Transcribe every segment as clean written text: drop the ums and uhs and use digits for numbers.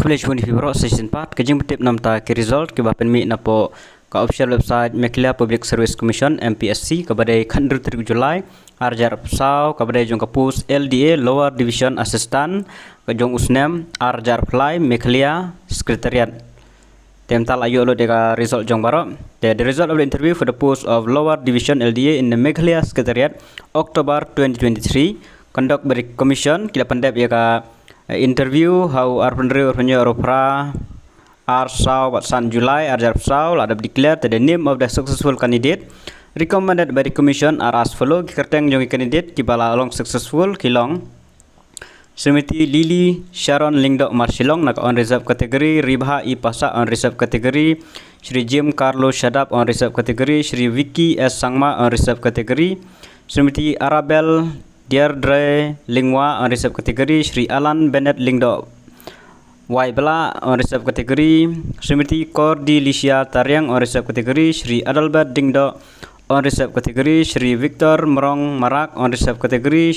College One Fibro Season Part kejeng tip nam ta ke result ke bapen mi na po ka official website Meklia Public Service Commission MPSC kepada kandur 3 Julai arjar psau kepada jong kapus LDA Lower Division Assistant ke jong usnem arjar apply Meklia Secretariat temtal ayo lo deka result jong baro the result of the interview for the post of Lower Division LDA in the Meklia Secretariat October 2023 conduct by the commission kita pendep ya ka interview how arpendri orpenyo oropra arsau batsan July arjar psau ladap declare the name of the successful candidate recommended by the commission are as follow kikerteng jong candidate kibala along successful kilong Srimati Lily Sharon Lingdo Marshilong nak on reserve category Ribha Ipasa on reserve category Shri Jim Carlo Shadap on reserve category Shri Vicky S Sangma on reserve category Srimati Arabel Deirdre Lingwa on reserve category Shri Alan Bennett Lingdo Waibla on reserve category Srimati Cordelicia Taryang on reserve category Shri Adalbert Dingdo on reserve category Shri Victor Merong Marak on reserve category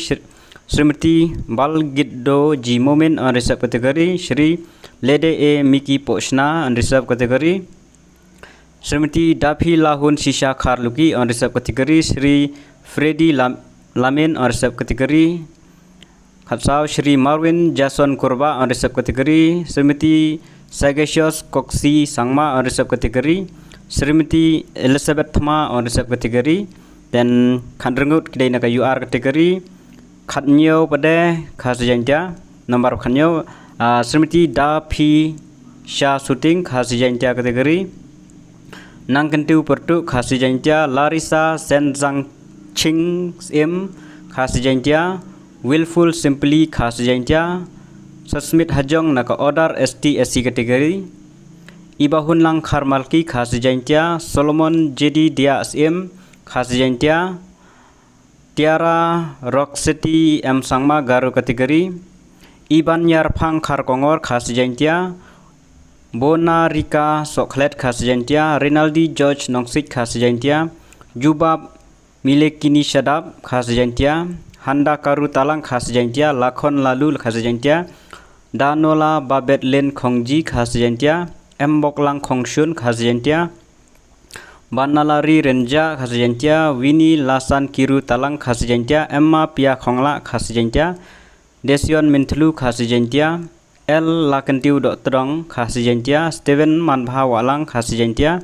Srimati Balgiddo G Momin on reserve category Shri Lede A Miki Pochna on reserve category Srimati Dapi Lahun Shisha Kharluki on reserve category Shri Freddy Lamin on reserve category Khatsau Shri Marwin Jason Kurba on reserve category Srimati Sagasios Koksi Sangma on reserve category Srimati Elizabeth Thama on reserve category then Khandrengut kidai naka UR category Khatnyo pada khasijanja nomor khatnyo Srimati Dapi Shah Shooting khasijanja category Nangkentu Pertu khasijanja Larissa Senzang Ching M khasijanja Willful Simply khasijanja Sasmit Hajong naka order ST SC category Ibahun Lang Kharmalki khasijanja Solomon JD Dia SM khasijanja Tiara Roxeti M Sangma Garu kategori Iban Yarphang Kharkongor khasijanja Bona Rika Soklet khasijanja Rinaldi George Nongsik khasijanja Jubab Milekini Shadab khasijanja Handa Karu Talang khasijanja Lakhon Lalu khasijanja Danola Babet Len Khongji khasijanja Mboklang Khongshun khasijanja Banalari Renja khasijanja Winnie Lasan Kiru Talang khasijanja Emma Pia Khongla khasijanja Desion Mentlu khasijanja L Lakentiu Doktrong khasijanja Steven Manbha Walang khasijanja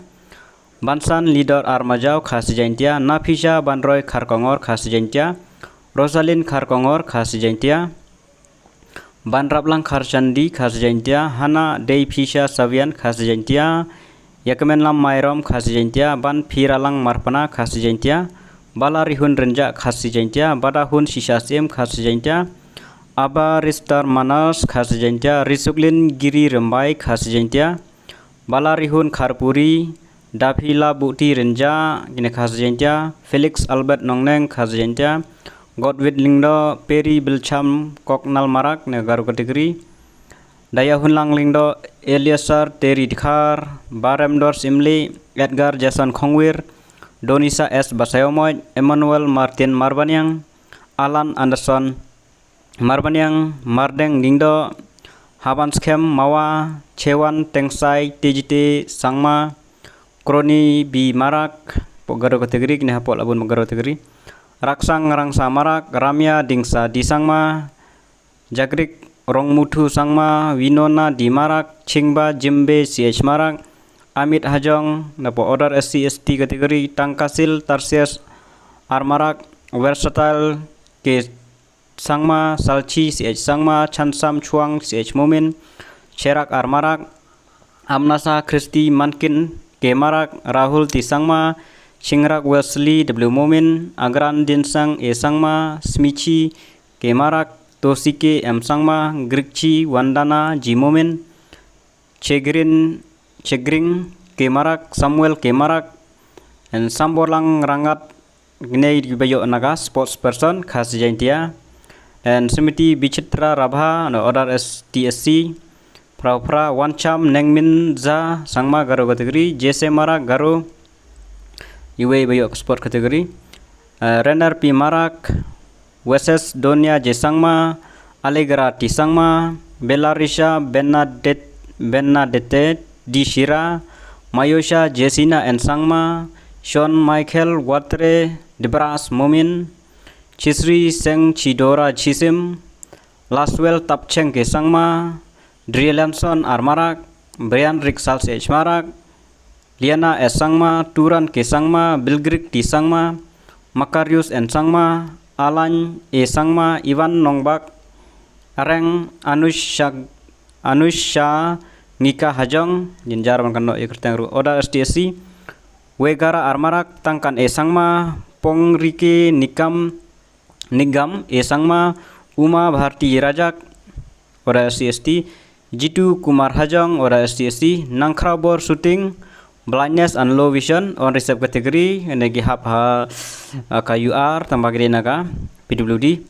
Bansan Leader Armajau khasijanja Nafisha Banroy Kharkongor khasijanja Rosalind Kharkongor khasijanja Banraplang Kharchandi khasijanja Hana Dei Pisha Savian khasijanja Yakemenlam Mairom khasijanja Ban Piralang Marpana khasijanja Balarihun Renja khasijanja Badahun Shishasim khasijanja Aba Ristar Manas khasijanja Risuklin Giri Rembai khasijanja Balarihun Kharpuri Dapila Bukti Renja gine khasijanja Felix Albert Nongneng khasijanja Godwin Lingdo Peri Bilcham Koknal Marak negaru kategori Dayahun Lang Lingdo Eliasar Teri Dikhar Baremdor Simli Edgar Jason Khongwir Donisa S Basayomoy Emmanuel Martin Marbanyang Alan Anderson Marbanyang Mardeng Lingdo Habanskem Mawa Chewan Tengsai TGT Sangma Kroni B Marak Pogaro kategori kini hapol abun magaro kategori Raksang Rangsa Marak Ramya Dingsa Disangma Jagrik Rongmutu Sangma Winona Di Marak Chingba Jimbe CH Marak Amit Hajong napo order SC ST kategori Tangkasil Tarsius Armarak Versatile Ke Sangma Salchi CH Sangma Chansam Chuang CH Momin Cherak Armarak Amnasa Kristi Mankin Ke Marak Rahul Tisangma Chingrak Wesley W Momin Agran Dinsang E Sangma Smichi Ke Marak Tosike M Sangma Grikchi Wandana G Momin Chegring Ke Marak Samuel Ke Marak and Samborlang Rangat Gnei Bayo Naga sports person khasijanja and Srimati Bichitra Rabha no order STSC Pra Wancham Nengmin Za Sangma Garo kategori Jese Marak Garo Iwe Bayo sport kategori Renner P Marak Weses Donia Jesangma Allegra Tisangma Belarisha Bernadette Bernadette Di Shira, Mayosha Jessina Ensangma, Sean Michael Watre Debras Momin, Chisri Seng Chidora Chisim, Laswell Tapcheng Ke Sangma, Drielanson Armarak, Brian Riksal Sechmarak, Liana S. Sangma, Turan Ke Sangma, Bilgrik Di Sangma, Makarius N. Sangma, Alan E. Sangma, Ivan Nongbak, Areng Anusha Nika Hajong, Jinjar Mangkano Ikertang Oda STSC, Wegara Armarak, Tangkan E. Sangma, Pongrike Nigam E. Sangma, Uma Bharti Rajak, Oda STST, Jitu Kumar Hajong, Oda STST, Nangkrabor Shooting, Blindness and Low Vision on reserve category, Negi Hap KUR, tambah gede naga, PWD,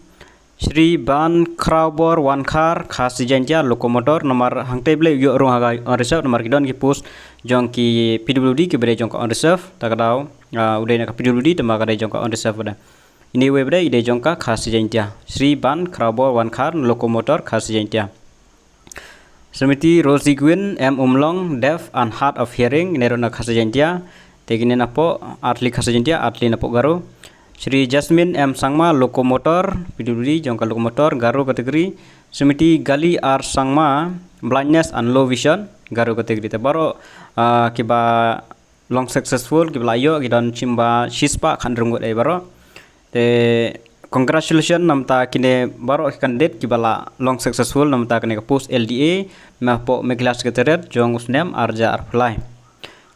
Shri Ban Krabor Wankar, Khas Jantia, Lokomotor, nomor hang table yuk rong haga on reserve, nomor kidon ki post, jong ki PWD, ki bede jong ka on reserve, takadau, udah naga PWD, tambah gede jong ka on reserve udah. Ini web deh ide jongka khas Jantia, Shri Ban Krabor Wankar, Lokomotor khas Jantia. Semiti Rosie Gwyn M Umlong, Deaf and Hard of Hearing, Nerona khas Jantia, tegine napo atli khas Jantia, atli napo Garo. Shri Jasmine M Sangma, Lokomotor, PWD jongka Lokomotor, Garo kategori. Semiti Gali R Sangma, Blindness and Low Vision, Garo kategori. Tabaro kiba long successful, kiba layo, kidan cimba shispa khandrungut ay baro. Congratulations namta kine baro candidate kibala long successful namta kine post LDA mahpo Meglas Secretariat jong usnem arja apply.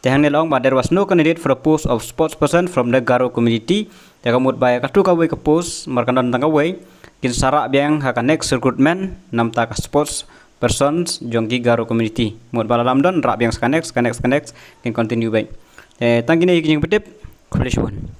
Tehang long but there was no candidate for a post of sportsperson from the Garo community. Tegamut by katu kawai ke post markanon tangawai kin sarak biang haka next recruitment namta ka sports persons jong ki Garo community. Mut bala lamdon rak biang skanex kin continue baik. Tangkine iking betip. Congratulations.